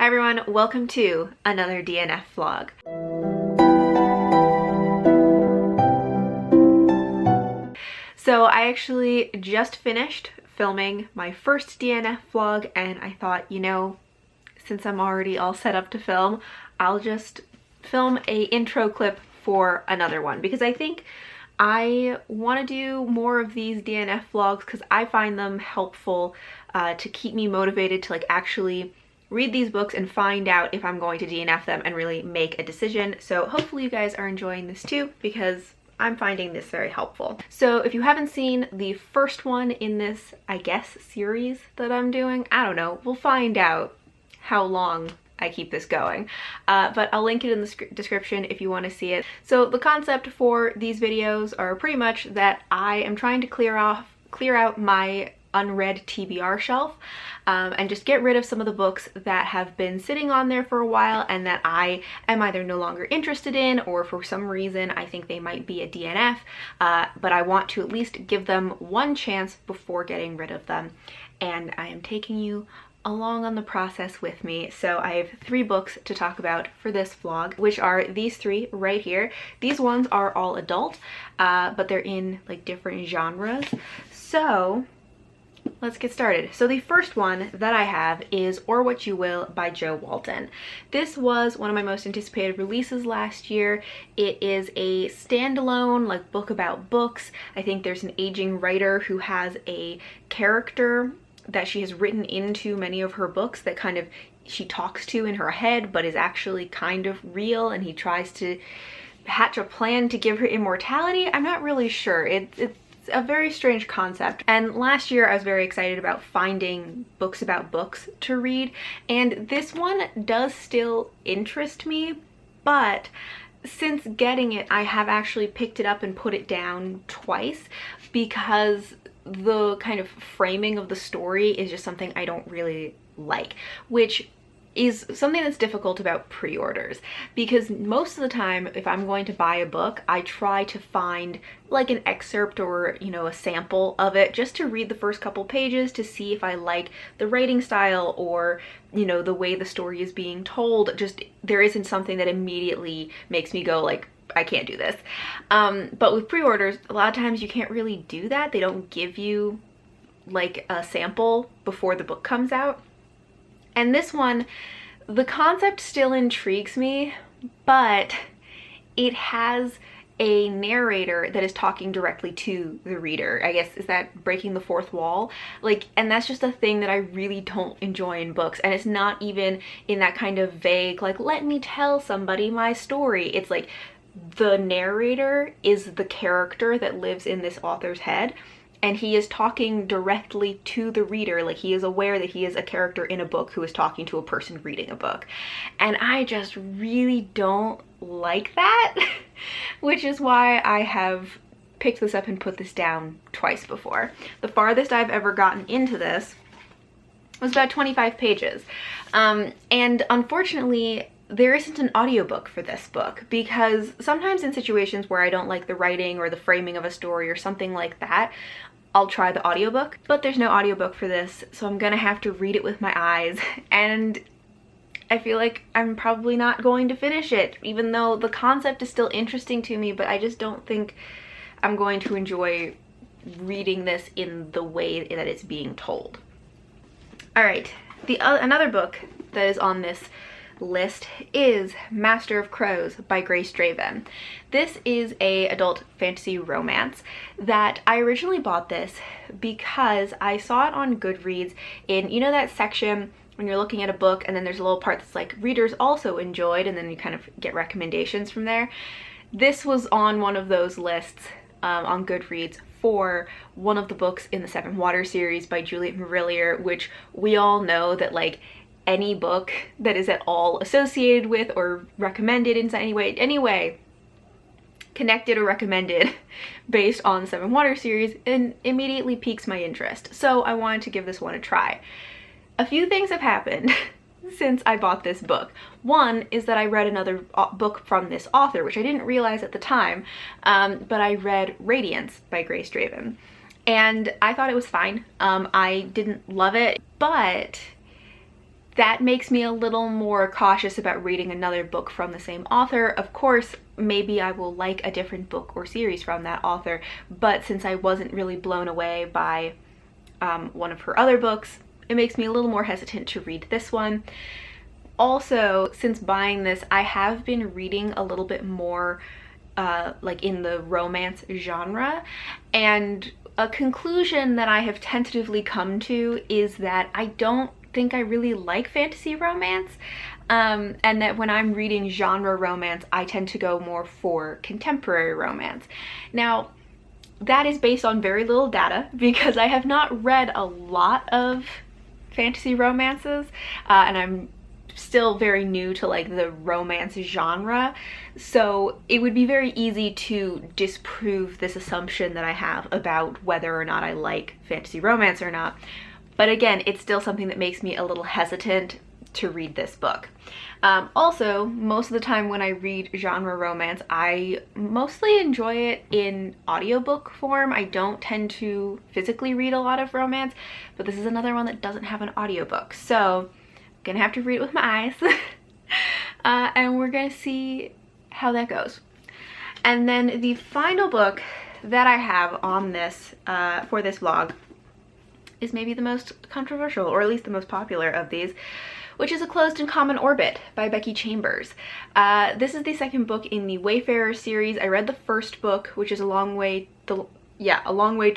Hi everyone, welcome to another DNF vlog. So I actually just finished filming my first DNF vlog and I thought, you know, since I'm already all set up to film, I'll just film a intro clip for another one because I think I want to do more of these DNF vlogs because I find them helpful to keep me motivated to actually read these books and find out if I'm going to DNF them and really make a decision. So hopefully you guys are enjoying this too because I'm finding this very helpful. So if you haven't seen the first one in this, I guess, series that I'm doing, I don't know, we'll find out how long I keep this going. But I'll link it in the description if you want to see it. So the concept for these videos are pretty much that I am trying to clear out my unread TBR shelf and just get rid of some of the books that have been sitting on there for a while and that I am either no longer interested in or for some reason I think they might be a DNF, but I want to at least give them one chance before getting rid of them. And I am taking you along on the process with me. So I have 3 books to talk about for this vlog, which are these 3 right here. These ones are all adult, but they're in different genres. So let's get started. So the first one that I have is Or What You Will by Jo Walton. This was one of my most anticipated releases last year. It is a standalone book about books. I think there's an aging writer who has a character that she has written into many of her books that kind of she talks to in her head but is actually kind of real, and he tries to hatch a plan to give her immortality. I'm not really sure. It's a very strange concept. And last year I was very excited about finding books about books to read, and this one does still interest me, but since getting it I have actually picked it up and put it down twice because the kind of framing of the story is just something I don't really like, which is something that's difficult about pre-orders, because most of the time if I'm going to buy a book I try to find an excerpt or a sample of it just to read the first couple pages to see if I like the writing style or the way the story is being told. Just there isn't something that immediately makes me go I can't do this. But with pre-orders a lot of times you can't really do that. They don't give you a sample before the book comes out. And this one, the concept still intrigues me, but it has a narrator that is talking directly to the reader. I guess, is that breaking the fourth wall? And that's just a thing that I really don't enjoy in books. And it's not even in that kind of vague, let me tell somebody my story. It's the narrator is the character that lives in this author's head, and he is talking directly to the reader. He is aware that he is a character in a book who is talking to a person reading a book. And I just really don't like that, which is why I have picked this up and put this down twice before. The farthest I've ever gotten into this was about 25 pages. And unfortunately, there isn't an audiobook for this book, because sometimes in situations where I don't like the writing or the framing of a story or something like that, I'll try the audiobook, but there's no audiobook for this, so I'm gonna have to read it with my eyes, and I feel like I'm probably not going to finish it, even though the concept is still interesting to me, but I just don't think I'm going to enjoy reading this in the way that it's being told. All right, another book that is on this list is Master of Crows by Grace Draven. This is a adult fantasy romance that I originally bought this because I saw it on Goodreads in, that section when you're looking at a book and then there's a little part that's readers also enjoyed, and then you kind of get recommendations from there. This was on one of those lists on Goodreads for one of the books in the Seven Waters series by Juliet Marillier, which we all know that any book that is at all associated with or recommended in any way connected or recommended based on the Seven Waters series and immediately piques my interest. So I wanted to give this one a try. A few things have happened since I bought this book. One is that I read another book from this author, which I didn't realize at the time, but I read Radiance by Grace Draven, and I thought it was fine. I didn't love it, but that makes me a little more cautious about reading another book from the same author. Of course, maybe I will like a different book or series from that author, but since I wasn't really blown away by one of her other books, it makes me a little more hesitant to read this one. Also, since buying this, I have been reading a little bit more like in the romance genre, and a conclusion that I have tentatively come to is that I don't think I really like fantasy romance, and that when I'm reading genre romance, I tend to go more for contemporary romance. Now, that is based on very little data because I have not read a lot of fantasy romances, and I'm still very new to like the romance genre, so it would be very easy to disprove this assumption that I have about whether or not I like fantasy romance or not. But again, it's still something that makes me a little hesitant to read this book. Also, most of the time when I read genre romance, I mostly enjoy it in audiobook form. I don't tend to physically read a lot of romance, but this is another one that doesn't have an audiobook, so I'm gonna have to read it with my eyes. And we're gonna see how that goes. And then the final book that I have on this for this vlog is maybe the most controversial, or at least the most popular of these, which is A Closed and Common Orbit by Becky Chambers. This is the second book in the Wayfarer series. I read the first book, which is A Long Way to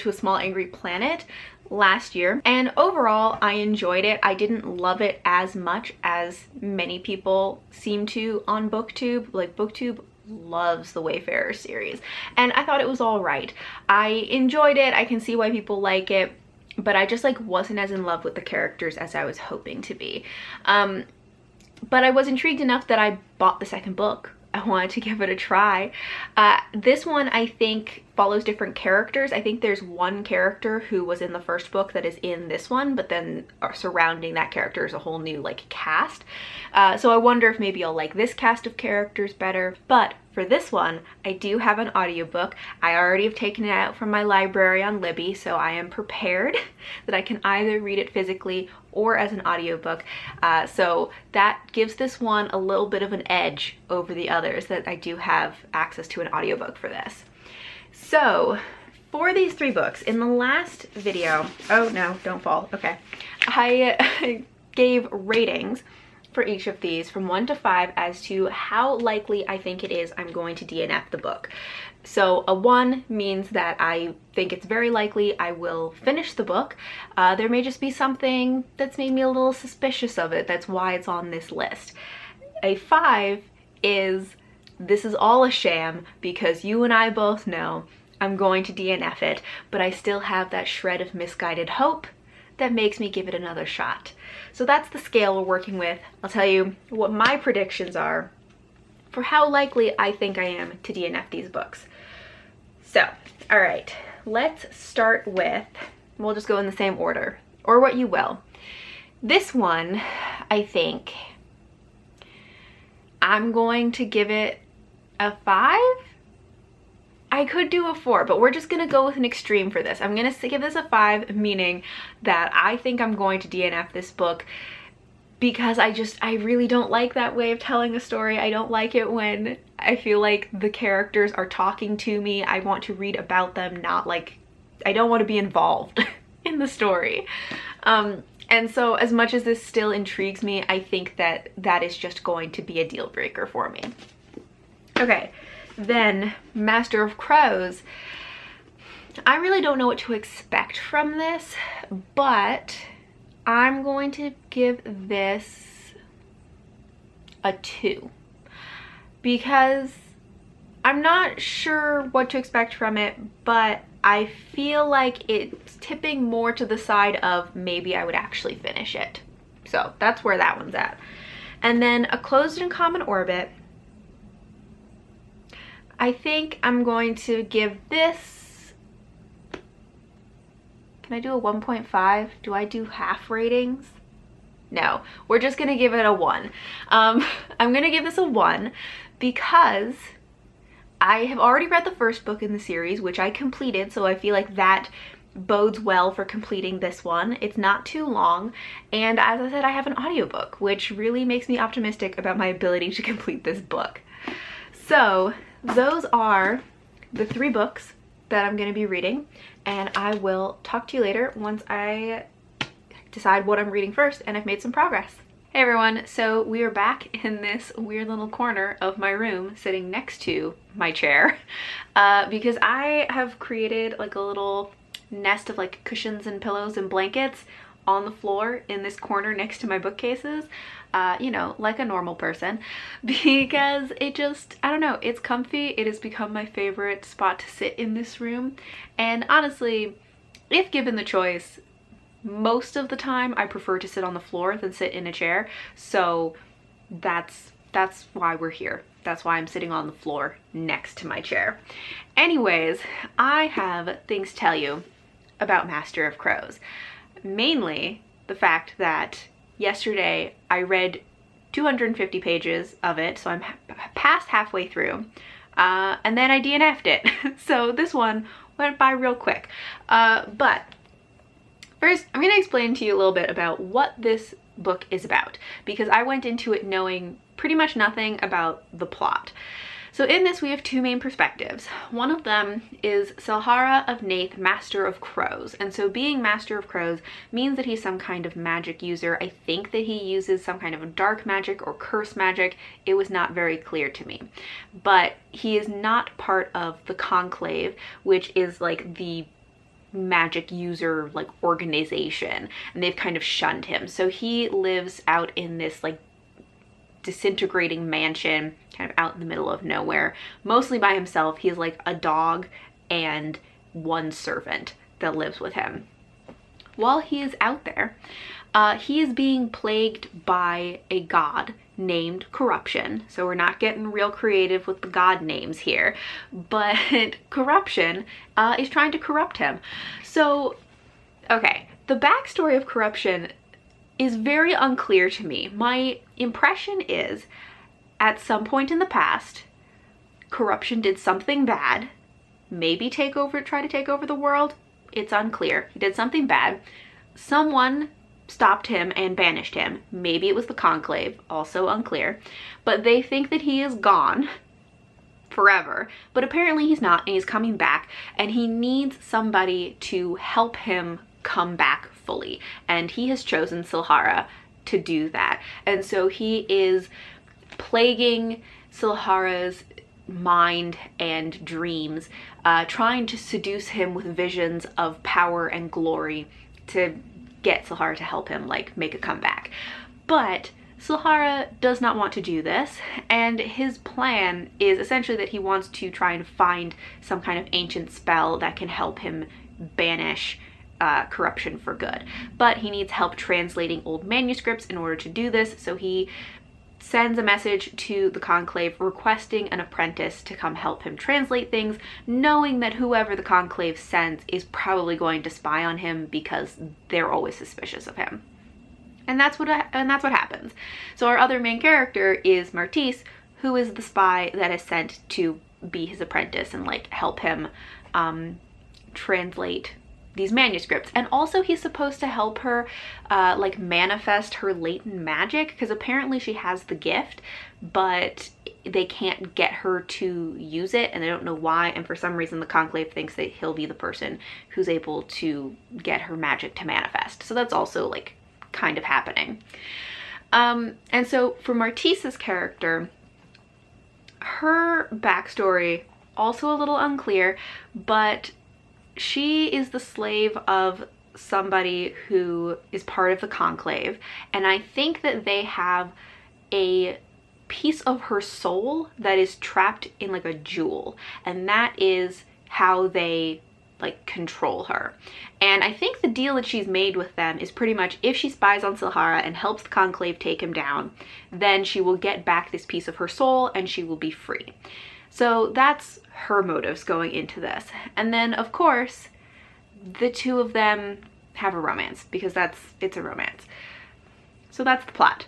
a Small Angry Planet, last year, and overall I enjoyed it. I didn't love it as much as many people seem to on BookTube. Like, BookTube loves the Wayfarer series, and I thought it was all right. I enjoyed it. I can see why people like it, but I just like wasn't as in love with the characters as I was hoping to be. But I was intrigued enough that I bought the second book. I wanted to give it a try. This one, I think, follows different characters. I think there's one character who was in the first book that is in this one, but then surrounding that character is a whole new like cast. So I wonder if maybe I'll like this cast of characters better. But for this one, I do have an audiobook. I already have taken it out from my library on Libby, so I am prepared that I can either read it physically or as an audiobook. So that gives this one a little bit of an edge over the others, that I do have access to an audiobook for this. So for these three books, in the last video, oh no, don't fall, okay, I gave ratings for each of these from 1 to 5 as to how likely I think it is I'm going to DNF the book. So a 1 means that I think it's very likely I will finish the book. There may just be something that's made me a little suspicious of it. That's why it's on this list. A 5 is this is all a sham because you and I both know I'm going to DNF it, but I still have that shred of misguided hope that makes me give it another shot. So that's the scale we're working with. I'll tell you what my predictions are for how likely I think I am to DNF these books. So, all right, let's start with, we'll just go in the same order, or what you will. This one, I think, I'm going to give it a 5. I could do a 4, but we're just gonna go with an extreme for this. I'm gonna give this a 5, meaning that I think I'm going to DNF this book because I really don't like that way of telling a story. I don't like it when I feel like the characters are talking to me. I want to read about them, not like, I don't want to be involved in the story. And so as much as this still intrigues me, I think that that is just going to be a deal breaker for me. Okay. Then Master of Crows. I really don't know what to expect from this, but I'm going to give this a 2 because I'm not sure what to expect from it, but I feel like it's tipping more to the side of maybe I would actually finish it. So that's where that one's at. And then A Closed and Common Orbit. I think I'm going to give this, can I do a 1.5? Do I do half ratings? No, we're just gonna give it a 1. I'm gonna give this a 1 because I have already read the first book in the series, which I completed, so I feel like that bodes well for completing this one. It's not too long, and as I said, I have an audiobook, which really makes me optimistic about my ability to complete this book. So those are the 3 books that I'm going to be reading, and I will talk to you later once I decide what I'm reading first and I've made some progress. Hey everyone, so we are back in this weird little corner of my room sitting next to my chair because I have created like a little nest of like cushions and pillows and blankets on the floor in this corner next to my bookcases, you know, like a normal person, because it just, I don't know, it's comfy. It has become my favorite spot to sit in this room, and honestly, if given the choice, most of the time I prefer to sit on the floor than sit in a chair, so that's why we're here. That's why I'm sitting on the floor next to my chair. Anyways, I have things to tell you about Master of Crows. Mainly the fact that yesterday I read 250 pages of it, so I'm past halfway through, and then I DNF'd it. So this one went by real quick. But first, I'm going to explain to you a little bit about what this book is about, because I went into it knowing pretty much nothing about the plot. So in this, we have 2 main perspectives. One of them is Silhara of Nath, Master of Crows. And so being Master of Crows means that he's some kind of magic user. I think that he uses some kind of dark magic or curse magic. It was not very clear to me. But he is not part of the Conclave, which is like the magic user like organization, and they've kind of shunned him. So he lives out in this like disintegrating mansion kind of out in the middle of nowhere, mostly by himself. He's like a dog and 1 servant that lives with him. While he is out there, he is being plagued by a god named Corruption. So we're not getting real creative with the god names here, but Corruption is trying to corrupt him. So, okay, the backstory of Corruption is very unclear to me. My impression is, at some point in the past, Corruption did something bad, maybe try to take over the world. It's unclear. He did something bad. Someone stopped him and banished him. Maybe it was the Conclave, also unclear. But they think that he is gone forever. But apparently he's not, and he's coming back, and he needs somebody to help him come back fully. And he has chosen Silhara to do that. And so he is plaguing Silhara's mind and dreams, trying to seduce him with visions of power and glory to get Silhara to help him like make a comeback. But Silhara does not want to do this, and his plan is essentially that he wants to try and find some kind of ancient spell that can help him banish Corruption for good. But he needs help translating old manuscripts in order to do this, so he sends a message to the Conclave requesting an apprentice to come help him translate things, knowing that whoever the Conclave sends is probably going to spy on him because they're always suspicious of him. And that's what happens. So our other main character is Martise, who is the spy that is sent to be his apprentice and like help him translate these manuscripts. And also he's supposed to help her like manifest her latent magic, because apparently she has the gift, but they can't get her to use it, and they don't know why. And for some reason the Conclave thinks that he'll be the person who's able to get her magic to manifest. So that's also like kind of happening. And so for Martise's character, her backstory also a little unclear, but she is the slave of somebody who is part of the Conclave, and I think that they have a piece of her soul that is trapped in like a jewel, and that is how they like control her. And I think the deal that she's made with them is pretty much if she spies on Silhara and helps the Conclave take him down, then she will get back this piece of her soul and she will be free. So that's her motives going into this. And then of course the 2 of them have a romance, because it's a romance. So that's the plot.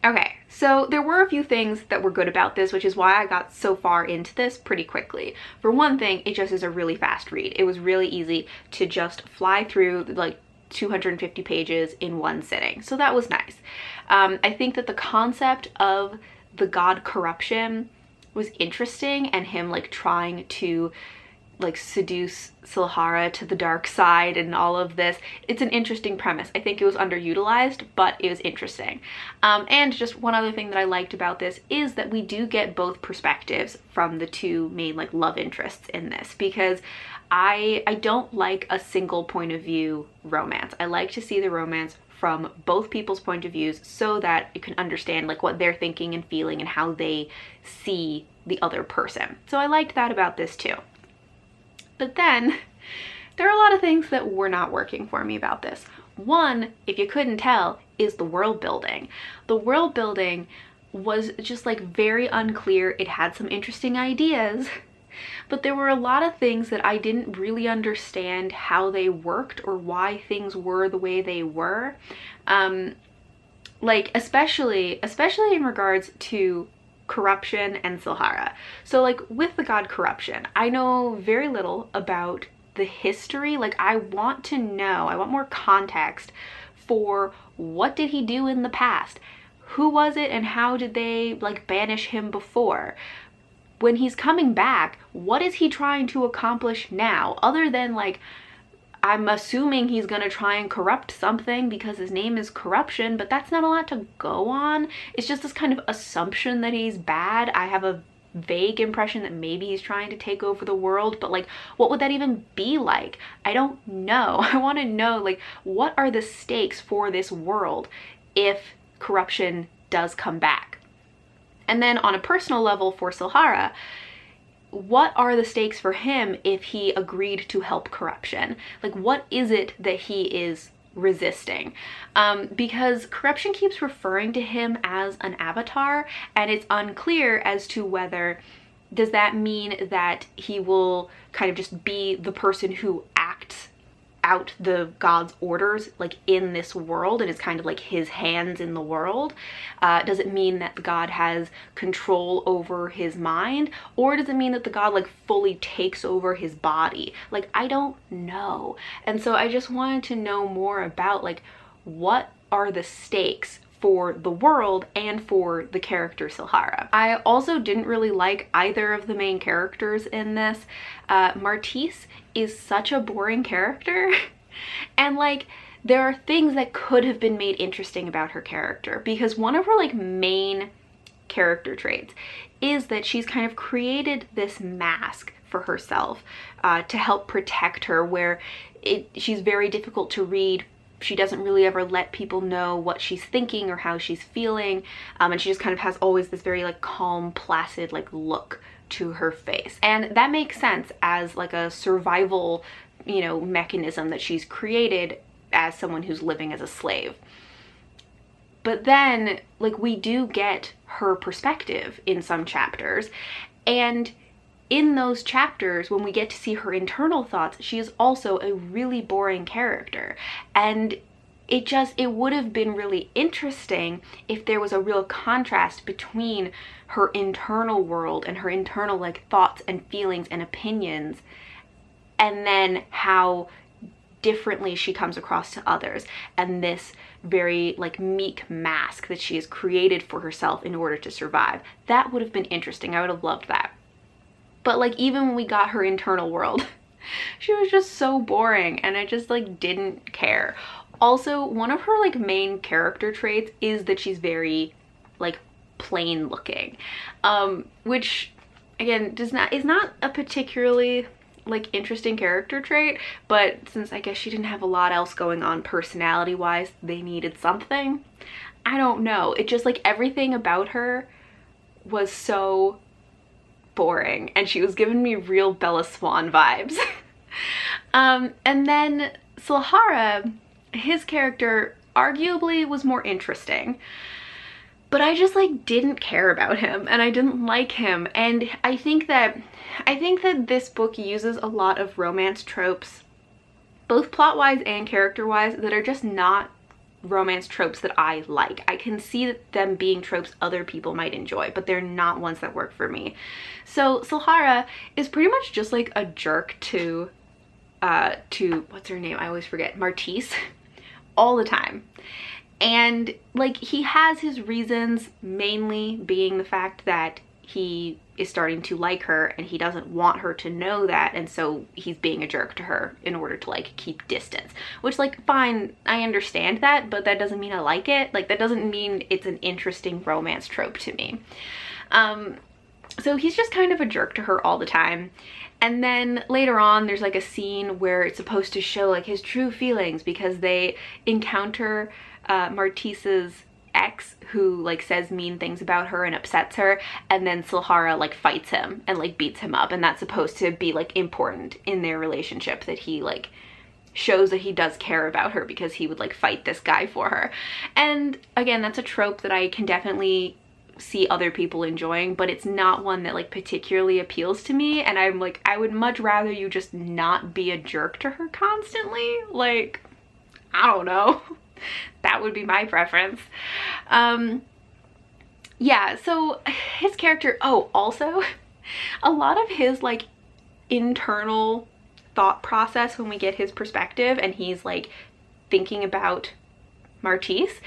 Okay, So there were a few things that were good about this, which is why I got so far into this pretty quickly. For one thing, it just is a really fast read. It was really easy to just fly through like 250 pages in one sitting. So that was nice. I think that the concept of the god corruption was interesting, and him like trying to like seduce Silhara to the dark side and all of this. It's an interesting premise. I think it was underutilized, but it was interesting. And just one other thing that I liked about this is that we do get both perspectives from the two main like love interests in this, because I don't like a single point of view romance. I like to see the romance from both people's point of views so that you can understand like what they're thinking and feeling and how they see the other person. So I liked that about this too. But then there are a lot of things that were not working for me about this. One, if you couldn't tell, is the world building. The world building was just like very unclear. It had some interesting ideas, but there were a lot of things that I didn't really understand how they worked or why things were the way they were. Like especially in regards to corruption and Silhara. So like with the god corruption, I know very little about the history. Like I want to know, I want more context for what did he do in the past? Who was it and how did they like banish him before? When he's coming back, what is he trying to accomplish now? Other than like, I'm assuming he's gonna try and corrupt something because his name is corruption, but that's not a lot to go on. It's just this kind of assumption that he's bad. I have a vague impression that maybe he's trying to take over the world, but like, what would that even be like? I don't know. I want to know like, what are the stakes for this world if corruption does come back? And then on a personal level for Silhara, what are the stakes for him if he agreed to help corruption? Like, what is it that he is resisting? Because corruption keeps referring to him as an avatar, and it's unclear as to whether, does that mean that he will kind of just be the person who acts out the god's orders like in this world and is kind of like his hands in the world? Does it mean that the god has control over his mind, or does it mean that the god like fully takes over his body? Like, I don't know. And so I just wanted to know more about like, what are the stakes for the world and for the character Silhara. I also didn't really like either of the main characters in this. Martise is such a boring character and like there are things that could have been made interesting about her character, because one of her like main character traits is that she's kind of created this mask for herself to help protect her, where she's very difficult to read. She doesn't really ever let people know what she's thinking or how she's feeling, and she just kind of has always this very like calm, placid like look to her face. And that makes sense as like a survival, you know, mechanism that she's created as someone who's living as a slave. But then like we do get her perspective in some chapters, and in those chapters, when we get to see her internal thoughts, she is also a really boring character. And it would have been really interesting if there was a real contrast between her internal world and her internal like thoughts and feelings and opinions, and then how differently she comes across to others, and this very like meek mask that she has created for herself in order to survive. That would have been interesting. I would have loved that. But like, even when we got her internal world, she was just so boring, and I just like didn't care. Also, one of her like main character traits is that she's very like plain looking, which again is not a particularly like interesting character trait, but since I guess she didn't have a lot else going on personality wise, they needed something. I don't know. It just like everything about her was so boring, and she was giving me real Bella Swan vibes. And then Silhara, his character arguably was more interesting, but I just like didn't care about him, and I didn't like him. And I think that this book uses a lot of romance tropes, both plot-wise and character-wise, that are just not romance tropes that I like. I can see them being tropes other people might enjoy, but they're not ones that work for me. So Silhara is pretty much just like a jerk to what's her name? I always forget. Martise all the time. And like he has his reasons, mainly being the fact that he is starting to like her and he doesn't want her to know that, and so he's being a jerk to her in order to like keep distance, which like fine, I understand that, but that doesn't mean I like it. Like that doesn't mean it's an interesting romance trope to me. So he's just kind of a jerk to her all the time. And then later on there's like a scene where it's supposed to show like his true feelings because they encounter Martise's ex, who like says mean things about her and upsets her, and then Silhara like fights him and like beats him up, and that's supposed to be like important in their relationship, that he like shows that he does care about her because he would like fight this guy for her. And again, that's a trope that I can definitely see other people enjoying, but it's not one that like particularly appeals to me, and I'm like, I would much rather you just not be a jerk to her constantly. Like, I don't know. That would be my preference. Yeah, so his character, oh, also a lot of his like internal thought process when we get his perspective and he's like thinking about Martise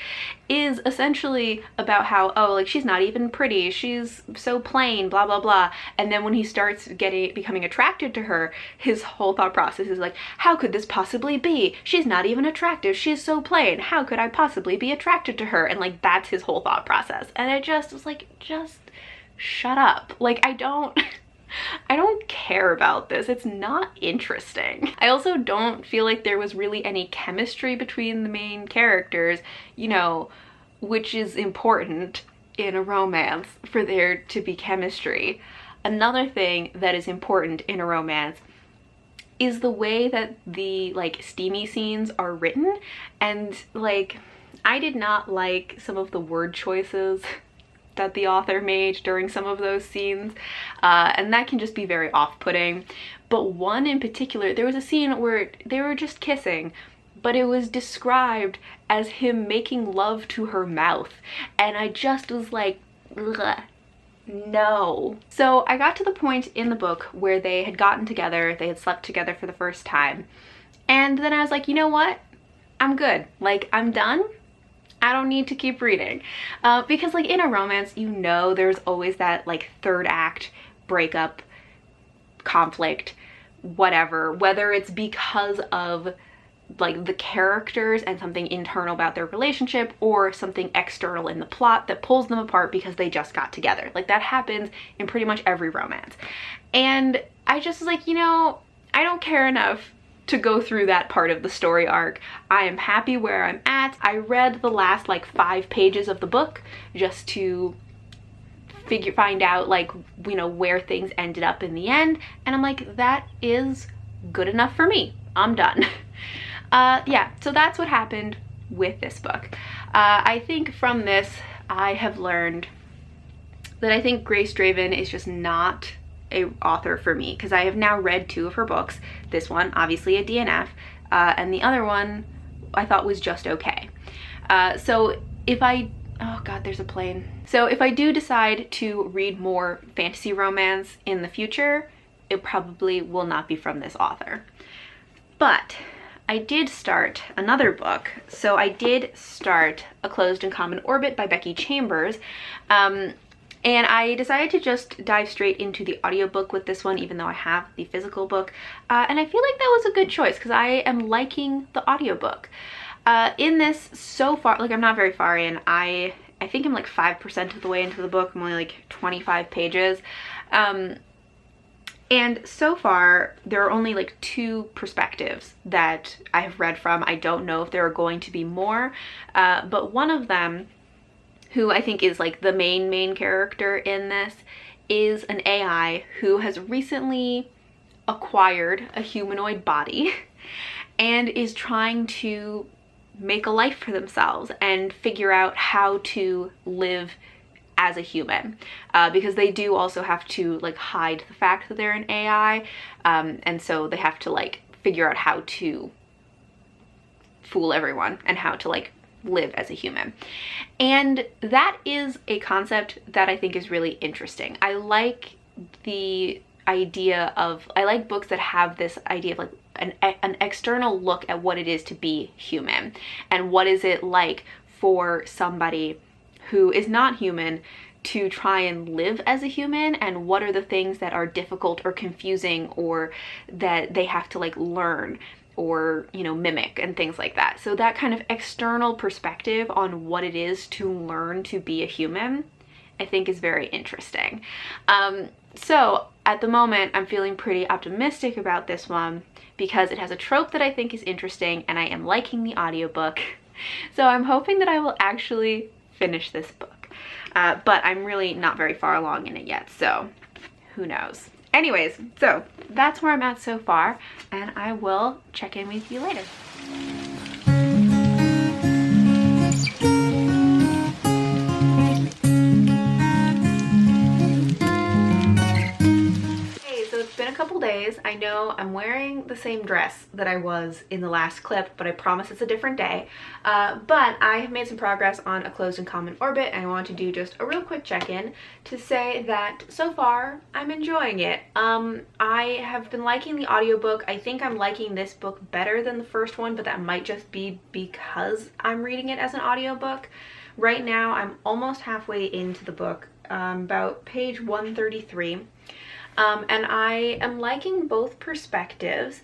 is essentially about how, oh, like she's not even pretty, she's so plain, blah blah blah. And then when he starts becoming attracted to her, his whole thought process is like, how could this possibly be? She's not even attractive, she's so plain, how could I possibly be attracted to her? And like that's his whole thought process, and it just was like, just shut up. Like I don't care about this. It's not interesting. I also don't feel like there was really any chemistry between the main characters, you know, which is important in a romance, for there to be chemistry. Another thing that is important in a romance is the way that the like steamy scenes are written. And like, I did not like some of the word choices that the author made during some of those scenes, and that can just be very off-putting. But one in particular, there was a scene where they were just kissing, but it was described as him making love to her mouth, and I just was like, ugh, no. So I got to the point in the book where they had gotten together, they had slept together for the first time, and then I was like, you know what, I'm good, like I'm done. I don't need to keep reading, because like in a romance, you know, there's always that like third act breakup, conflict, whatever, whether it's because of like the characters and something internal about their relationship, or something external in the plot that pulls them apart because they just got together. Like that happens in pretty much every romance. And I just was like, you know, I don't care enough to go through that part of the story arc. I am happy where I'm at. I read the last like 5 pages of the book just to find out like, you know, where things ended up in the end, and I'm like, that is good enough for me. I'm done. Yeah, so that's what happened with this book. I think from this I have learned that I think Grace Draven is just not a author for me, because I have now read 2 of her books. This one, obviously a DNF, and the other one I thought was just okay. So if I, oh god, there's a plane. So if I do decide to read more fantasy romance in the future, it probably will not be from this author. But I did start another book. So I did start A Closed and Common Orbit by Becky Chambers. And I decided to just dive straight into the audiobook with this one, even though I have the physical book. And I feel like that was a good choice because I am liking the audiobook. In this so far, like I'm not very far in. I think I'm like 5% of the way into the book. I'm only like 25 pages. And so far, there are only like 2 perspectives that I have read from. I don't know if there are going to be more, but one of them, who I think is like the main character in this, is an AI who has recently acquired a humanoid body and is trying to make a life for themselves and figure out how to live as a human, because they do also have to like hide the fact that they're an AI, and so they have to like figure out how to fool everyone and how to like live as a human. And that is a concept that I think is really interesting. I like the idea of, I like books that have this idea of like an external look at what it is to be human, and what is it like for somebody who is not human to try and live as a human, and what are the things that are difficult or confusing or that they have to like learn or, you know, mimic and things like that. So that kind of external perspective on what it is to learn to be a human, I think is very interesting. So at the moment, I'm feeling pretty optimistic about this one because it has a trope that I think is interesting, and I am liking the audiobook. So I'm hoping that I will actually finish this book. But I'm really not very far along in it yet, so who knows. Anyways, so that's where I'm at so far, and I will check in with you later. A couple days. I know I'm wearing the same dress that I was in the last clip, but I promise it's a different day. But I have made some progress on A Closed and Common Orbit, and I want to do just a real quick check-in to say that so far I'm enjoying it. I have been liking the audiobook. I think I'm liking this book better than the first one, but that might just be because I'm reading it as an audiobook. Right now I'm almost halfway into the book, about page 133. And I am liking both perspectives.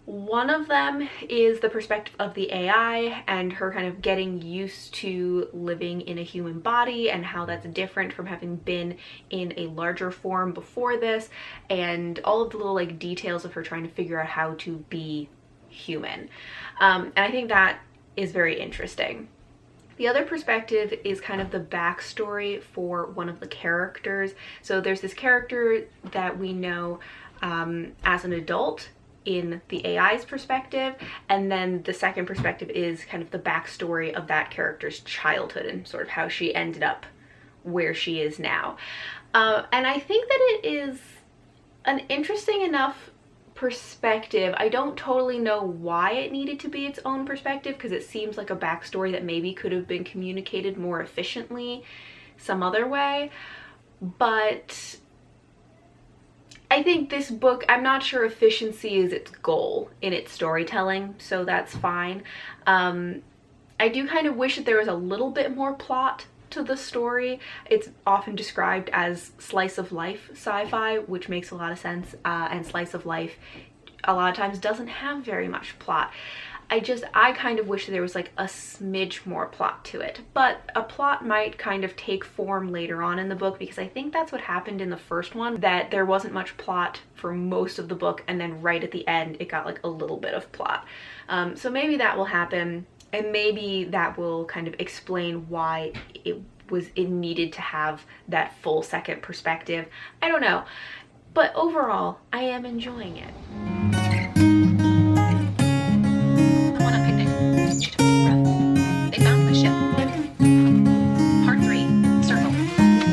One of them is the perspective of the AI and her kind of getting used to living in a human body, and how that's different from having been in a larger form before this, and all of the little like details of her trying to figure out how to be human. And I think that is very interesting. The other perspective is kind of the backstory for one of the characters. So there's this character that we know as an adult in the AI's perspective, and then the second perspective is kind of the backstory of that character's childhood and sort of how she ended up where she is now. And I think that it is an interesting enough perspective. I don't totally know why it needed to be its own perspective, because it seems like a backstory that maybe could have been communicated more efficiently some other way. But I think this book, I'm not sure efficiency is its goal in its storytelling, so that's fine. I do kind of wish that there was a little bit more plot to the story. It's often described as slice of life sci-fi, which makes a lot of sense, and slice of life a lot of times doesn't have very much plot. I kind of wish there was like a smidge more plot to it, but a plot might kind of take form later on in the book, because I think that's what happened in the first one, that there wasn't much plot for most of the book, and then right at the end it got like a little bit of plot. So maybe that will happen. And maybe that will kind of explain why it needed to have that full second perspective. I don't know. But overall, I am enjoying it. On a picnic, she took a deep breath. They found the ship. Part 3, Circle.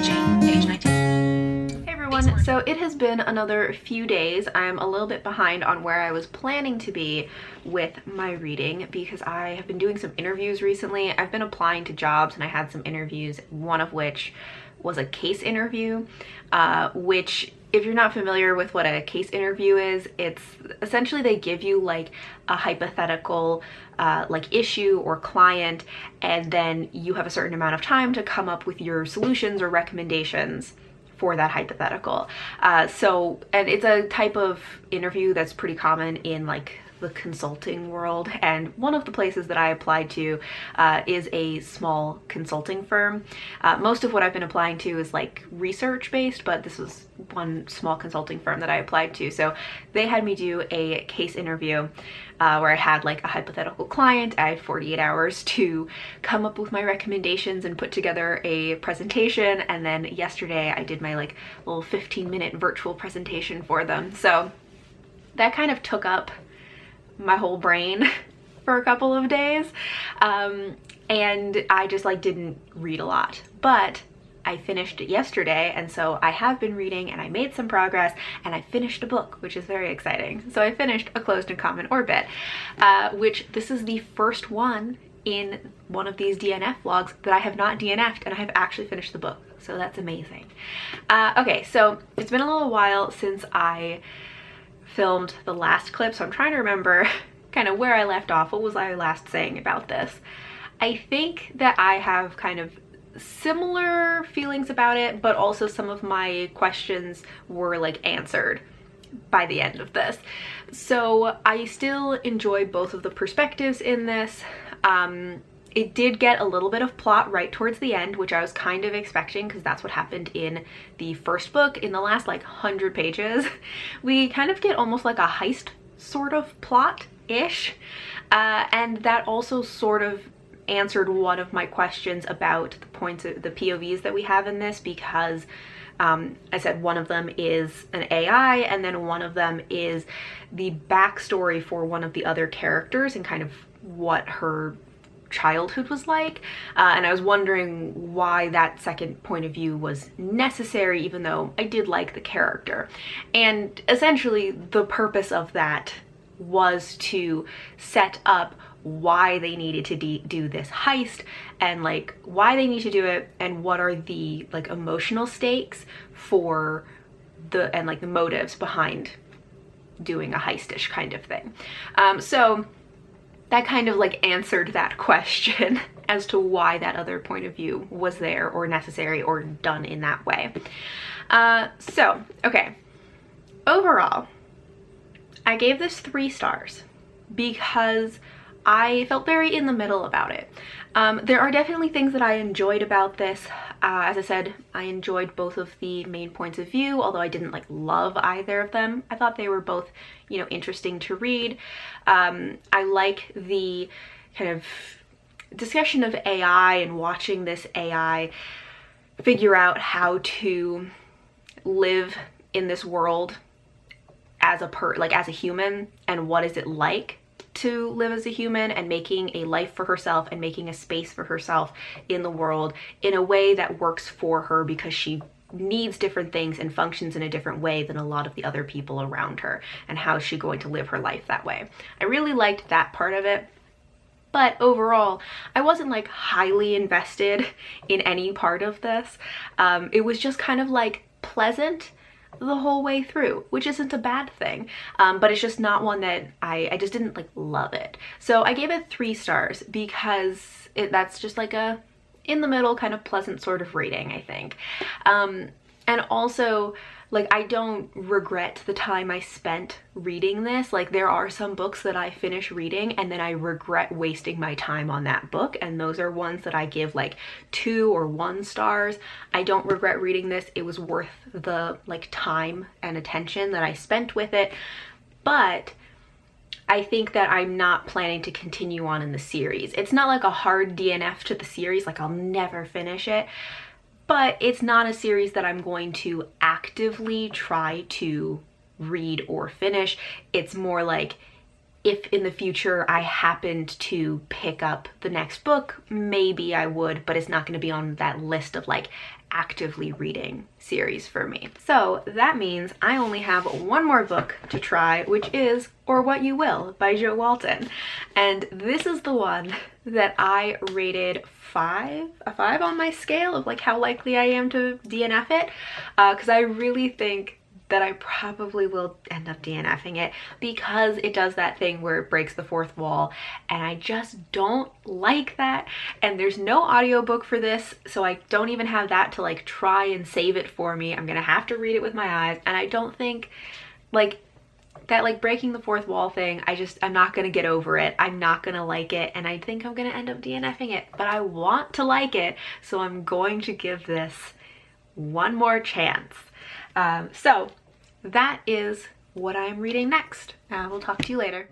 Jane, page 19. Hey everyone, so it has been another few days. I'm a little bit behind on where I was planning to be with my reading, because I have been doing some interviews recently. I've been applying to jobs, and I had some interviews, one of which was a case interview, which, if you're not familiar with what a case interview is, it's essentially they give you like a hypothetical like issue or client, and then you have a certain amount of time to come up with your solutions or recommendations for that hypothetical. And it's a type of interview that's pretty common in like the consulting world, and one of the places that I applied to is a small consulting firm. Most of what I've been applying to is like research based, but this was one small consulting firm that I applied to. So they had me do a case interview where I had like a hypothetical client. I had 48 hours to come up with my recommendations and put together a presentation, and then yesterday I did my like little 15-minute virtual presentation for them. So that kind of took up my whole brain for a couple of days, and I just like didn't read a lot, but I finished it yesterday, and so I have been reading, and I made some progress, and I finished a book, which is very exciting. So I finished A Closed and Common Orbit, which this is the first one in one of these DNF vlogs that I have not DNF'd and I have actually finished the book. So that's amazing. Okay, so it's been a little while since I filmed the last clip, so I'm trying to remember kind of where I left off. What was I last saying about this? I think that I have kind of similar feelings about it, but also some of my questions were like answered by the end of this. So I still enjoy both of the perspectives in this. It did get a little bit of plot right towards the end, which I was kind of expecting because that's what happened in the first book. In the last like 100 pages, we kind of get almost like a heist sort of plot-ish. And that also sort of answered one of my questions about the points of the POVs that we have in this, because I said one of them is an AI and then one of them is the backstory for one of the other characters and kind of what her childhood was like, and I was wondering why that second point of view was necessary, even though I did like the character. And essentially the purpose of that was to set up why they needed to do this heist and like why they need to do it and what are the like emotional stakes for the and like the motives behind doing a heistish kind of thing. So that kind of like answered that question as to why that other point of view was there or necessary or done in that way. So, okay. Overall, I gave this 3 stars because I felt very in the middle about it. There are definitely things that I enjoyed about this. As I said, I enjoyed both of the main points of view, although I didn't like love either of them. I thought they were both, you know, interesting to read. I like the kind of discussion of AI and watching this AI figure out how to live in this world as a human, and what is it like to live as a human, and making a life for herself and making a space for herself in the world in a way that works for her, because she needs different things and functions in a different way than a lot of the other people around her, and how is she going to live her life that way. I really liked that part of it. But overall, I wasn't like highly invested in any part of this. It was just kind of like pleasant the whole way through, which isn't a bad thing, but it's just not one that I just didn't like love it. So I gave it 3 stars because that's just like a in the middle kind of pleasant sort of rating, I think. And also, like, I don't regret the time I spent reading this. Like, there are some books that I finish reading and then I regret wasting my time on that book, and those are ones that I give like 2 or 1 stars. I don't regret reading this. It was worth the like time and attention that I spent with it, but I think that I'm not planning to continue on in the series. It's not like a hard DNF to the series, like I'll never finish it, but it's not a series that I'm going to actively try to read or finish. It's more like if in the future I happened to pick up the next book, maybe I would, but it's not going to be on that list of like actively reading series for me. So that means I only have 1 more book to try, which is Or What You Will by Jo Walton. And this is the one that I rated a 5 on my scale of like how likely I am to DNF it, because I really think that I probably will end up DNFing it, because it does that thing where it breaks the 4th wall, and I just don't like that. And there's no audiobook for this, so I don't even have that to like try and save it for me. I'm gonna have to read it with my eyes, and I don't think like that like breaking the 4th wall thing, I'm not gonna get over it. I'm not gonna like it, and I think I'm gonna end up DNFing it, but I want to like it, so I'm going to give this 1 more chance. So that is what I'm reading next. We'll talk to you later.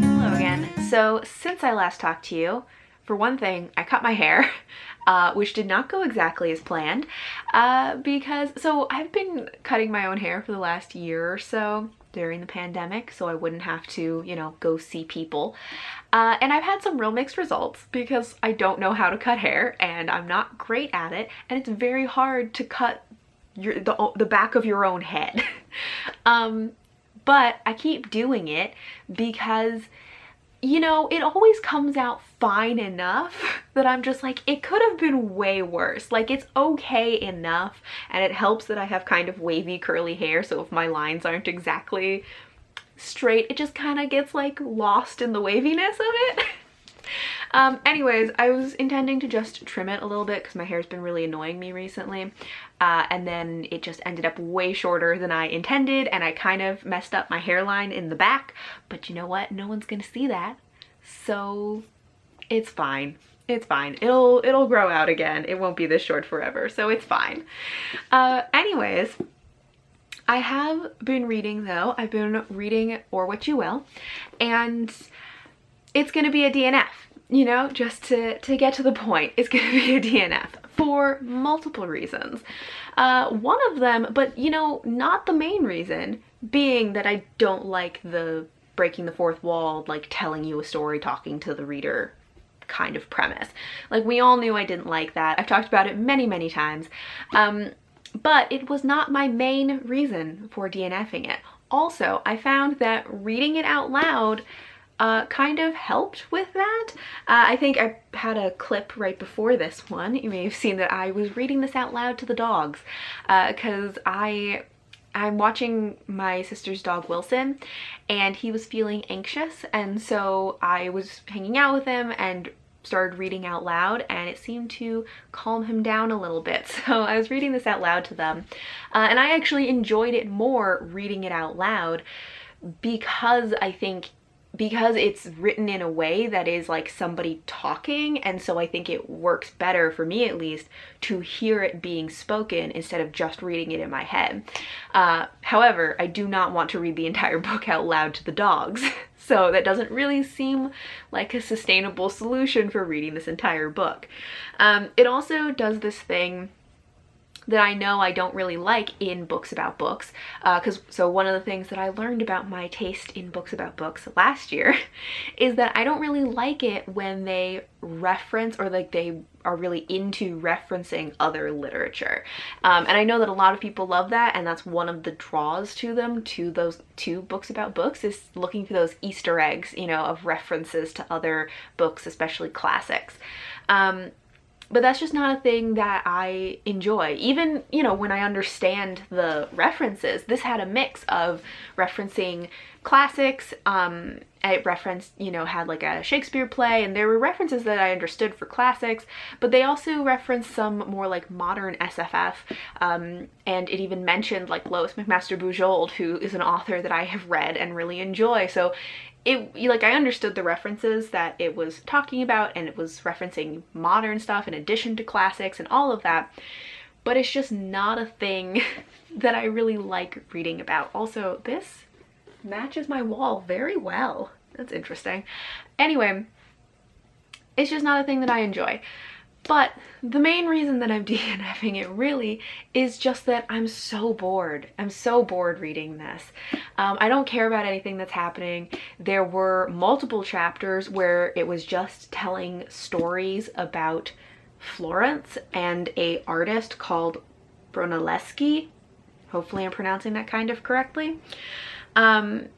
Hello again. So since I last talked to you, for one thing, I cut my hair, which did not go exactly as planned, so I've been cutting my own hair for the last year or so during the pandemic, so I wouldn't have to, you know, go see people. And I've had some real mixed results because I don't know how to cut hair and I'm not great at it, and it's very hard to cut the back of your own head. But I keep doing it because, you know, it always comes out fine enough that I'm just like, it could have been way worse. Like, it's okay enough, and it helps that I have kind of wavy curly hair, so if my lines aren't exactly straight, it just kind of gets like lost in the waviness of it. Anyways, I was intending to just trim it a little bit because my hair's been really annoying me recently, and then it just ended up way shorter than I intended, and I kind of messed up my hairline in the back, but you know what? No one's gonna see that, so it's fine. It's fine. It'll grow out again. It won't be this short forever, so it's fine. Anyways, I have been reading though. I've been reading Or What You Will, and it's gonna be a DNF, you know, just to get to the point. It's gonna be a DNF for multiple reasons. One of them, but you know, not the main reason, being that I don't like the breaking the fourth wall, like telling you a story, talking to the reader kind of premise. Like, we all knew I didn't like that. I've talked about it many, many times. But it was not my main reason for DNFing it. Also, I found that reading it out loud kind of helped with that. I think I had a clip right before this one. You may have seen that I was reading this out loud to the dogs because I'm watching my sister's dog Wilson, and he was feeling anxious, and so I was hanging out with him and started reading out loud, and it seemed to calm him down a little bit. So I was reading this out loud to them, and I actually enjoyed it more reading it out loud because it's written in a way that is like somebody talking, and so I think it works better, for me at least, to hear it being spoken instead of just reading it in my head. However, I do not want to read the entire book out loud to the dogs, so that doesn't really seem like a sustainable solution for reading this entire book. It also does this thing that I know I don't really like in books about books, so one of the things that I learned about my taste in books about books last year is that I don't really like it when they reference, or like they are really into referencing other literature. And I know that a lot of people love that, and that's one of the draws to them, to those two books about books, is looking for those Easter eggs, you know, of references to other books, especially classics. But that's just not a thing that I enjoy. Even, you know, when I understand the references, this had a mix of referencing classics. It referenced, you know, had like a Shakespeare play, and there were references that I understood for classics, but they also referenced some more like modern SFF. And it even mentioned like Lois McMaster-Bujold, who is an author that I have read and really enjoy. So I understood the references that it was talking about, and it was referencing modern stuff in addition to classics and all of that, but it's just not a thing that I really like reading about. Also, this matches my wall very well. That's interesting. Anyway, it's just not a thing that I enjoy. But the main reason that I'm DNFing it really is just that I'm so bored. I'm so bored reading this. I don't care about anything that's happening. There were multiple chapters where it was just telling stories about Florence and an artist called Brunelleschi. Hopefully I'm pronouncing that kind of correctly. And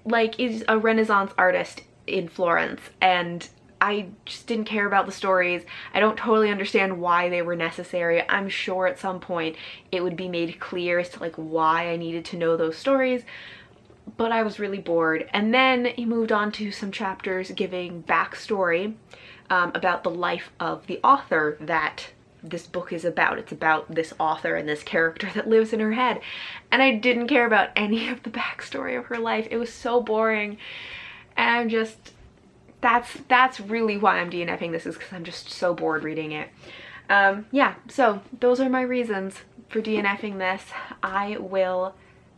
like is a Renaissance artist in Florence, and I just didn't care about the stories. I don't totally understand why they were necessary. I'm sure at some point it would be made clear as to like why I needed to know those stories, but I was really bored. And then he moved on to some chapters giving backstory about the life of the author that this book is about. It's about this author and this character that lives in her head, and I didn't care about any of the backstory of her life. It was so boring, and I'm just, that's really why I'm DNFing this, is because I'm just so bored reading it. Yeah, so those are my reasons for DNFing this. I will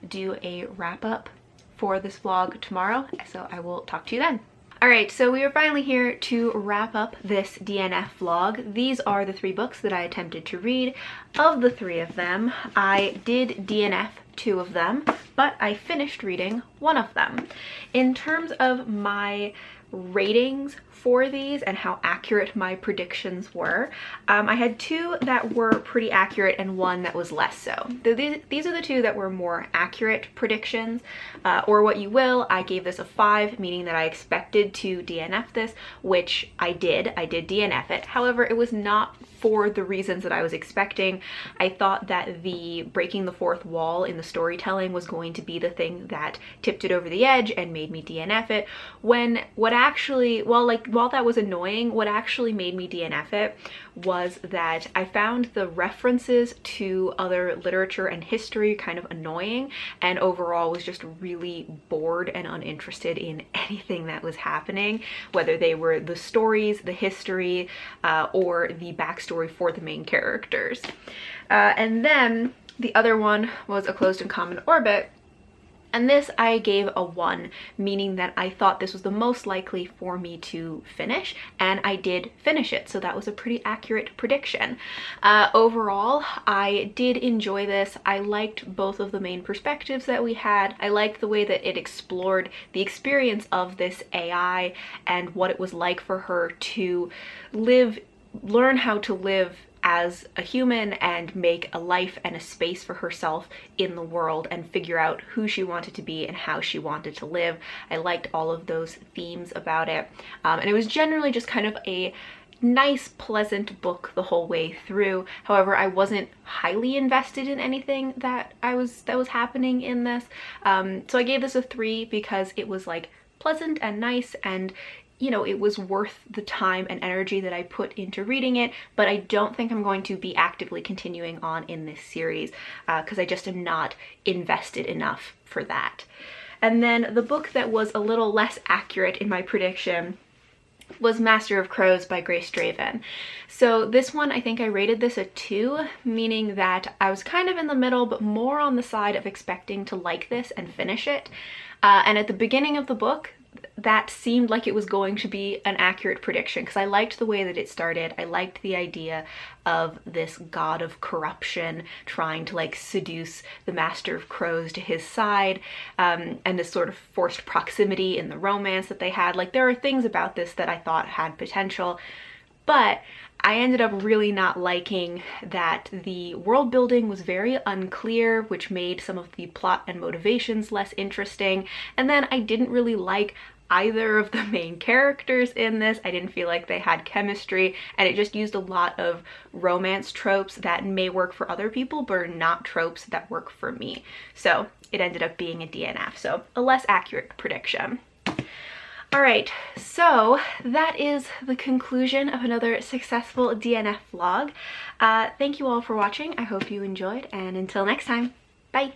do a wrap up for this vlog tomorrow, so I will talk to you then. Alright, so we are finally here to wrap up this DNF vlog. These are the 3 books that I attempted to read. Of the 3 of them, I did DNF 2 of them, but I finished reading 1 of them. In terms of my ratings for these and how accurate my predictions were, I had 2 that were pretty accurate and 1 that was less so. These are the 2 that were more accurate predictions, or what you will. I gave this a 5, meaning that I expected to DNF this, which I did. I did DNF it. However, it was not for the reasons that I was expecting. I thought that the breaking the 4th wall in the storytelling was going to be the thing that tipped it over the edge and made me DNF it, when what actually, while that was annoying, what actually made me DNF it was that I found the references to other literature and history kind of annoying, and overall was just really bored and uninterested in anything that was happening, whether they were the stories, the history, or the backstory for the main characters. And then the other one was A Closed and Common Orbit. And this I gave a 1, meaning that I thought this was the most likely for me to finish, and I did finish it, so that was a pretty accurate prediction. Overall, I did enjoy this. I liked both of the main perspectives that we had. I liked the way that it explored the experience of this AI and what it was like for her to learn how to live as a human and make a life and a space for herself in the world and figure out who she wanted to be and how she wanted to live. I liked all of those themes about it. And it was generally just kind of a nice, pleasant book the whole way through. However, I wasn't highly invested in anything that was happening in this. So I gave this a 3 because it was like pleasant and nice, and you know, it was worth the time and energy that I put into reading it, but I don't think I'm going to be actively continuing on in this series because I just am not invested enough for that. And then the book that was a little less accurate in my prediction was Master of Crows by Grace Draven. So this one, I think I rated this a 2, meaning that I was kind of in the middle, but more on the side of expecting to like this and finish it. And at the beginning of the book, that seemed like it was going to be an accurate prediction because I liked the way that it started. I liked the idea of this god of corruption trying to like seduce the Master of Crows to his side, and this sort of forced proximity in the romance that they had. Like, there are things about this that I thought had potential, but I ended up really not liking that the world building was very unclear, which made some of the plot and motivations less interesting. And then I didn't really like either of the main characters in this. I didn't feel like they had chemistry, and it just used a lot of romance tropes that may work for other people but are not tropes that work for me. So it ended up being a DNF, so a less accurate prediction. Alright, so that is the conclusion of another successful DNF vlog. Thank you all for watching. I hope you enjoyed, and until next time, bye!